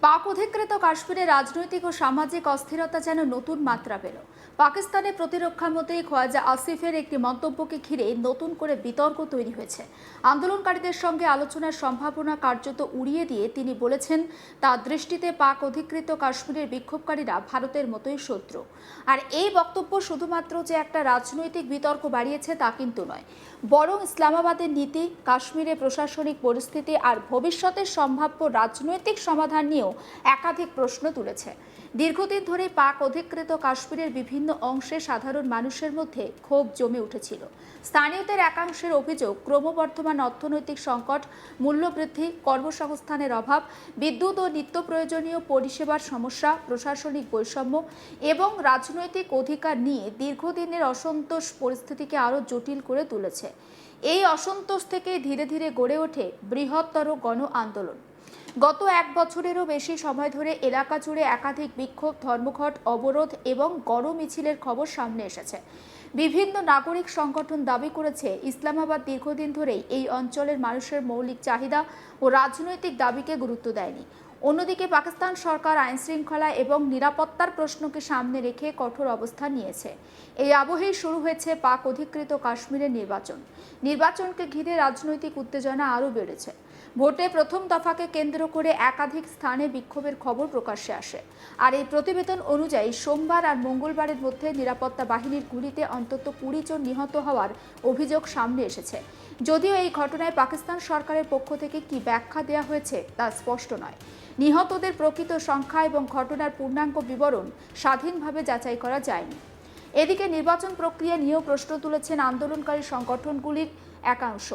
পাক অধিকৃত কাশ্মীরে রাজনৈতিক ও সামাজিক অস্থিরতা যেন নতুন মাত্রা পেল। পাকিস্তানের প্রতিরক্ষামন্ত্রী খোয়াজা আসিফের একটি মন্তব্যকে ঘিরে নতুন করে বিতর্ক তৈরি হয়েছে। আন্দোলনকারীদের সঙ্গে আলোচনার সম্ভাবনা কার্যত উড়িয়ে দিয়ে তিনি বলেছেন, তার দৃষ্টিতে পাক অধিকৃত কাশ্মীরের বিক্ষোভকারীরা ভারতের মতোই শত্রু। আর এই বক্তব্য শুধুমাত্র যে একটা রাজনৈতিক বিতর্ক বাড়িয়েছে তা কিন্তু নয়, বরং ইসলামাবাদের নীতি, কাশ্মীরে প্রশাসনিক পরিস্থিতি আর ভবিষ্যতের সম্ভাব্য রাজনৈতিক সমাধান নিয়েও একাধিক প্রশ্ন তুলেছে। দীর্ঘদিন ধরে পাক অধিকৃত কাশ্মীরের বিভিন্ন অংশে সাধারণ মানুষের মধ্যে ক্ষোভ জমে উঠেছিল। স্থানীয়দের একাংশের অভিযোগ, ক্রমবর্ধমান অর্থনৈতিক সংকট, মূল্যবৃদ্ধি, কর্মসংস্থানের অভাব, বিদ্যুৎ ও নিত্য প্রয়োজনীয় পরিষেবার সমস্যা, প্রশাসনিক বৈষম্য এবং রাজনৈতিক অধিকার নিয়ে দীর্ঘদিনের অসন্তোষ পরিস্থিতিকে আরও জটিল করে তুলেছে। এই অসন্তোষ থেকে ধীরে ধীরে গড়ে ওঠে বৃহত্তর গণ আন্দোলন। গত এক বছরেরও বেশি সময় ধরে এলাকা জুড়ে একাধিক বিক্ষোভ, ধর্মঘট, অবরোধ এবং গণ মিছিলের খবর সামনে এসেছে। বিভিন্ন নাগরিক সংগঠন দাবি করেছে, ইসলামাবাদ দীর্ঘদিন ধরেই এই অঞ্চলের মানুষের মৌলিক চাহিদা ও রাজনৈতিক দাবিকে গুরুত্ব দেয়নি। অন্যদিকে পাকিস্তান সরকার আইনশৃঙ্খলা এবং নিরাপত্তার প্রশ্নকে সামনে রেখে কঠোর অবস্থান নিয়েছে। এই আবহেই শুরু হয়েছে পাক অধিকৃত কাশ্মীরের নির্বাচনকে ঘিরে রাজনৈতিক উত্তেজনা আরও বেড়েছে। ভোটে প্রথম দফাকে কেন্দ্র করে একাধিক স্থানে বিক্ষোভের খবর প্রকাশ্যে আসে। আর এই প্রতিবেদন অনুযায়ী সোমবার আর মঙ্গলবারের মধ্যে নিরাপত্তা বাহিনীর গুলিতে অন্তত 20 জন নিহত হওয়ার অভিযোগ সামনে এসেছে। যদিও এই ঘটনায় পাকিস্তান সরকারের পক্ষ থেকে কি ব্যাখ্যা দেওয়া হয়েছে তা স্পষ্ট নয়। নিহতদের প্রকৃত সংখ্যা এবং ঘটনার পূর্ণাঙ্গ বিবরণ স্বাধীনভাবে যাচাই করা যায়নি। এদিকে নির্বাচন প্রক্রিয়া নিয়েও প্রশ্ন তুলেছেন আন্দোলনকারী সংগঠনগুলির একাংশ।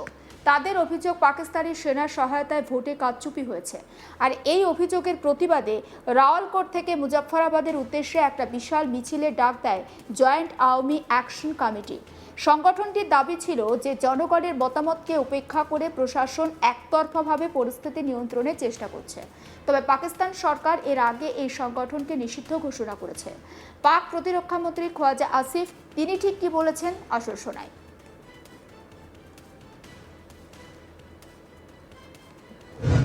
তাদের অভিযোগ, পাকিস্তানি সেনার সহায়তায় ভোটে কারচুপি হয়েছে। আর এই অভিযোগের প্রতিবাদে রাওয়ালকোট থেকে মুজফ্ফরাবাদের উদ্দেশ্যে একটা বিশাল মিছিলের ডাক দেয় জয়েন্ট আওয়ামী অ্যাকশন কমিটি। সংগঠনটির দাবি ছিল যে জনগণের মতামতকে উপেক্ষা করে প্রশাসন একতরফাভাবে পরিস্থিতি নিয়ন্ত্রণের চেষ্টা করছে। তবে পাকিস্তান সরকার এর আগে এই সংগঠনকে নিষিদ্ধ ঘোষণা করেছে। পাক প্রতিরক্ষামন্ত্রী খোয়াজা আসিফ তিনি ঠিক কি বলেছেন আসল শোনায়।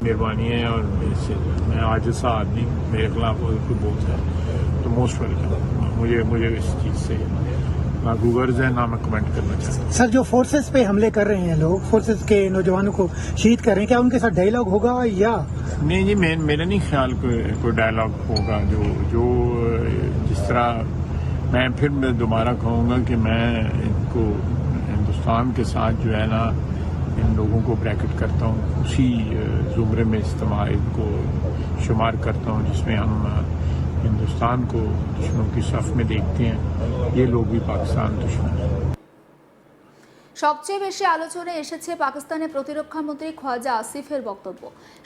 मेहरबानी है और मैं आजिज़ सा आदमी, मेरे खिलाफ कोई बोलता है तो मोस्ट वेलकम। मुझे इस चीज़ से ना गूगर्स है, ना मैं कमेंट करना चाहता हूँ। सर, जो फोर्सेस पे हमले कर रहे हैं लोग, फोर्सेस के नौजवानों को शहीद कर रहे हैं, क्या उनके साथ डायलॉग होगा या नहीं जी, मेरा नहीं ख्याल कोई डायलॉग होगा। जो जिस तरह मैं फिर दोबारा कहूँगा कि मैं इनको हिंदुस्तान के साथ जो है ना, इन लोगों को ब्रैकेट करता हूँ, उसी ज़ुमरे में इस्तेमाल इनको शुमार करता हूँ जिसमें हम हिंदुस्तान को दुश्मनों की सफ में देखते हैं। ये लोग भी पाकिस्तान दुश्मन हैं। সবচেয়ে বেশি আলোচনায় এসেছে পাকিস্তানের প্রতিরক্ষামন্ত্রী খোয়াজা আসিফের বক্তব্য।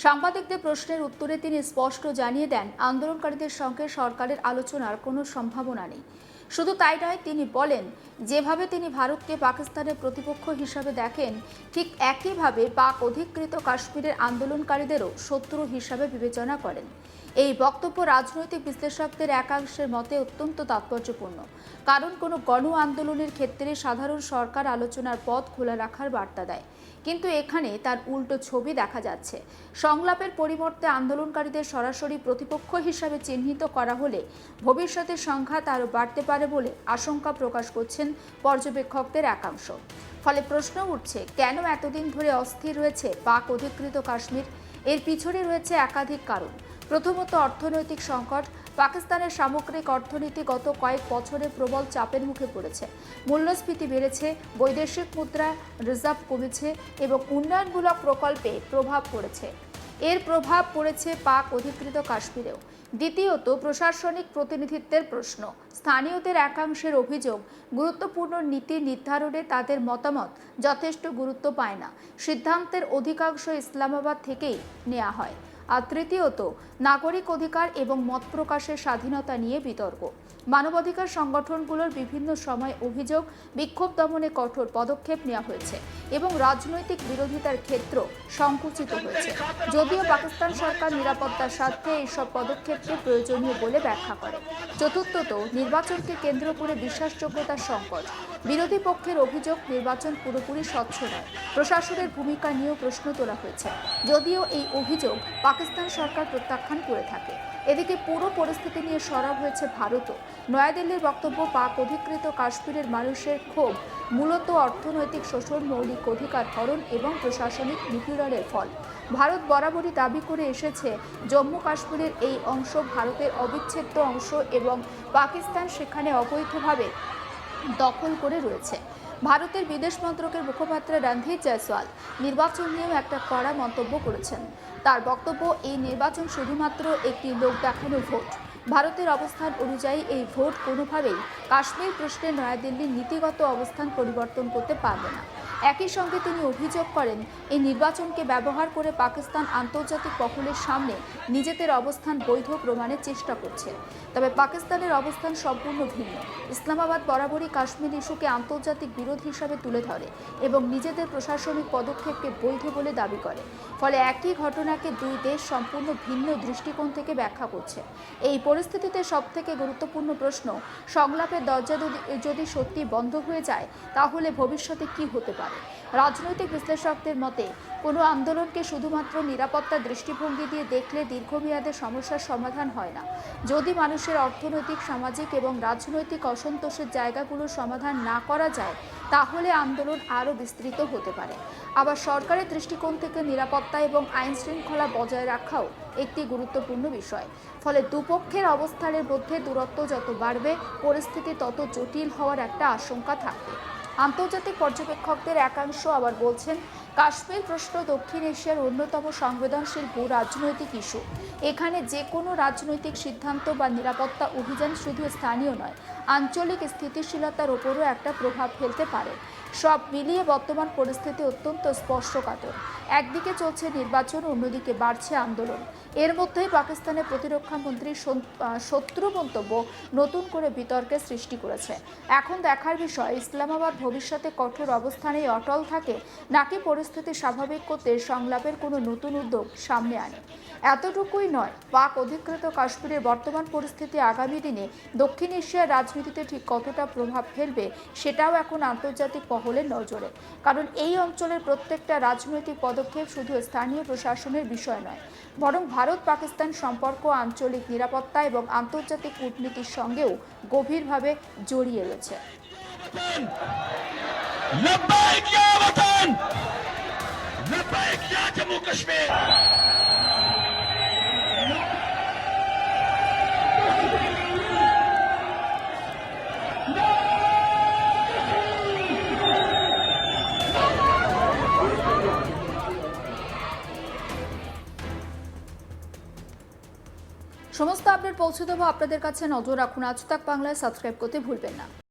সাংবাদিকদের প্রশ্নের উত্তরে তিনি স্পষ্ট জানিয়ে দেন, আন্দোলনকারীদের সঙ্গে সরকারের আলোচনার কোনো সম্ভাবনা নেই। শুধু তাই নয়, তিনি বলেন, যেভাবে তিনি ভারতকে পাকিস্তানের প্রতিপক্ষ হিসাবে দেখেন, ঠিক একইভাবে পাক অধিকৃত কাশ্মীরের আন্দোলনকারীদেরও শত্রু হিসাবে বিবেচনা করেন। এই বক্তব্য রাজনৈতিক বিশ্লেষকদের একাংশের মতে অত্যন্ত তাৎপর্যপূর্ণ, কারণ কোনো গণ আন্দোলনের ক্ষেত্রে সাধারণ সরকার আলোচনার পথ খোলা রাখার বার্তা দেয়। কিন্তু এখানে তার উল্টো ছবি দেখা যাচ্ছে। সংলাপের পরিবর্তে আন্দোলনকারীদের সরাসরি প্রতিপক্ষ হিসাবে চিহ্নিত করা হলে ভবিষ্যতে সংঘাত আরও বাড়তে পারে বলে আশঙ্কা প্রকাশ করছেন পর্যবেক্ষকদের একাংশ। ফলে প্রশ্ন উঠছে, কেন এতদিন ধরে অস্থির রয়েছে পাক অধিকৃত কাশ্মীর? এর পিছনে রয়েছে একাধিক কারণ। প্রথমত, অর্থনৈতিক সংকট। পাকিস্তানের সামগ্রিক অর্থনীতি গত কয়েক বছরে প্রবল চাপের মুখে পড়েছে। মূল্যস্ফীতি বেড়েছে, বৈদেশিক মুদ্রা রিজার্ভ কমেছে এবং উন্নয়নমূলক প্রকল্পে প্রভাব পড়েছে। এর প্রভাব পড়েছে পাক অধিকৃত কাশ্মীরেও। দ্বিতীয়ত, প্রশাসনিক প্রতিনিধিত্বের প্রশ্ন। স্থানীয়দের একাংশের অভিযোগ, গুরুত্বপূর্ণ নীতি নির্ধারণে তাদের মতামত যথেষ্ট গুরুত্ব পায় না। সিদ্ধান্তের অধিকাংশ ইসলামাবাদ থেকেই নেওয়া হয়। আর তৃতীয়ত, নাগরিক অধিকার এবং মত প্রকাশের স্বাধীনতা নিয়ে বিতর্ক। মানবাধিকার সংগঠনগুলোর বিভিন্ন সময় অভিযোগ, বিক্ষোভ দমনে কঠোর পদক্ষেপ নেওয়া হয়েছে এবং রাজনৈতিক বিরোধিতার ক্ষেত্র সংকুচিত হয়েছে। যদিও পাকিস্তান সরকার নিরাপত্তার স্বার্থে এইসব পদক্ষেপকে প্রয়োজনীয় বলে ব্যাখ্যা করে। চতুর্থত, নির্বাচনকে কেন্দ্র করে বিশ্বাসযোগ্যতার সংকট। বিরোধী পক্ষের অভিযোগ নির্বাচন পুরোপুরি স্বচ্ছ নয়, প্রশাসনের ভূমিকা নিয়েও প্রশ্ন তোলা হয়েছে, যদিও এই অভিযোগ পাকিস্তান সরকার প্রত্যাখ্যান করে থাকে। এদিকে পুরো পরিস্থিতি নিয়ে সরব হয়েছে ভারতও। নয়াদিল্লির বক্তব্য, পাক অধিকৃত কাশ্মীরের মানুষের ক্ষোভ মূলত অর্থনৈতিক শোষণ, মৌলিক অধিকার হরণ এবং প্রশাসনিক নিপীড়নের ফল। ভারত বরাবরই দাবি করে এসেছে জম্মু কাশ্মীরের এই অংশ ভারতের অবিচ্ছেদ্য অংশ এবং পাকিস্তান সেখানে অবৈধভাবে দখল করে রয়েছে। ভারতের বিদেশ মন্ত্রকের মুখপাত্র রণধীর জয়সওয়াল নির্বাচন নিয়েও একটা কড়া মন্তব্য করেছেন। তার বক্তব্য, এই নির্বাচন শুধুমাত্র একটি লোক দেখানো ভোট। ভারতের অবস্থান অনুযায়ী এই ভোট কোনোভাবেই কাশ্মীর প্রশ্নে নয়াদিল্লির নীতিগত অবস্থান পরিবর্তন করতে পারবে না। একই সঙ্গে তিনি অভিযোগ করেন, এই নির্বাচনকে ব্যবহার করে পাকিস্তান আন্তর্জাতিক মহলের সামনে নিজেদের অবস্থান বৈধ প্রমাণের চেষ্টা করছে। তবে পাকিস্তানের অবস্থান সম্পূর্ণ ভিন্ন। ইসলামাবাদ বরাবরই কাশ্মীর ইস্যুকে আন্তর্জাতিক বিরোধ হিসাবে তুলে ধরে এবং নিজেদের প্রশাসনিক পদক্ষেপকে বৈধ বলে দাবি করে। ফলে একই ঘটনাকে দুই দেশ সম্পূর্ণ ভিন্ন দৃষ্টিকোণ থেকে ব্যাখ্যা করছে। এই পরিস্থিতিতে সবথেকে গুরুত্বপূর্ণ প্রশ্ন, সংলাপের দরজা যদি সত্যি বন্ধ হয়ে যায় তাহলে ভবিষ্যতে কি হতে পারে। রাজনৈতিক বিশ্লেষকদের মতে, কোনো আন্দোলনকে শুধুমাত্র নিরাপত্তা দৃষ্টিভঙ্গি দিয়ে দেখলে দীর্ঘমেয়াদে সমস্যার সমাধান হয় না। যদি মানুষের অর্থনৈতিক, সামাজিক এবং রাজনৈতিক অসন্তোষের জায়গাগুলোর সমাধান না করা যায় তাহলে আন্দোলন আরও বিস্তৃত হতে পারে। আবার সরকারের দৃষ্টিকোণ থেকে নিরাপত্তা এবং আইন শৃঙ্খলা বজায় রাখাও একটি গুরুত্বপূর্ণ বিষয়। ফলে দুপক্ষের অবস্থানের মধ্যে দূরত্ব যত বাড়বে, পরিস্থিতি তত জটিল হওয়ার একটা আশঙ্কা থাকবে। আন্তর্জাতিক পর্যবেক্ষকদের একাংশ আবার বলছেন, কাশ্মীর প্রশ্ন দক্ষিণ এশিয়ার অন্যতম সংবেদনশীল ভূ রাজনৈতিক ইস্যু। এখানে যে কোনো রাজনৈতিক সিদ্ধান্ত বা নিরাপত্তা অভিযান শুধু স্থানীয় নয়, আঞ্চলিক স্থিতিশীলতার ওপরও একটা প্রভাব ফেলতে পারে। সব মিলিয়ে বর্তমান পরিস্থিতি অত্যন্ত স্পর্শকাতর। একদিকে চলছে নির্বাচন, অন্যদিকে বাড়ছে আন্দোলন। এর মধ্যেই পাকিস্তানের প্রতিরক্ষা মন্ত্রীর শত্রু মন্তব্য নতুন করে বিতর্কের সৃষ্টি করেছে। এখন দেখার বিষয়, ইসলামাবাদ ভবিষ্যতে কঠোর অবস্থানেই অটল থাকে নাকি পরিস্থিতি স্বাভাবিক করতে সংলাপের কোনো নতুন উদ্যোগ সামনে আনে। এতটুকুই নয়, পাক অধিকৃত কাশ্মীরের বর্তমান পরিস্থিতি আগামী দিনে দক্ষিণ এশিয়ার রাজনীতিতে ঠিক কতটা প্রভাব ফেলবে সেটাও এখন আন্তর্জাতিক মহলের নজরে। কারণ এই অঞ্চলের প্রত্যেকটা রাজনৈতিক পদক্ষেপ শুধু স্থানীয় প্রশাসনের বিষয় নয়, বরং ভারত পাকিস্তান সম্পর্ক, আঞ্চলিক নিরাপত্তা এবং আন্তর্জাতিক কূটনীতির সঙ্গেও গভীরভাবে জড়িয়ে রয়েছে। लब्बैक या वतन, लब्बैक या जम्मू कश्मीर। সমস্ত আপডেট পৌঁছে দেবো আপনাদের কাছে। নজর রাখুন আজ তাক বাংলায়, সাবস্ক্রাইব করতে ভুলবেন না।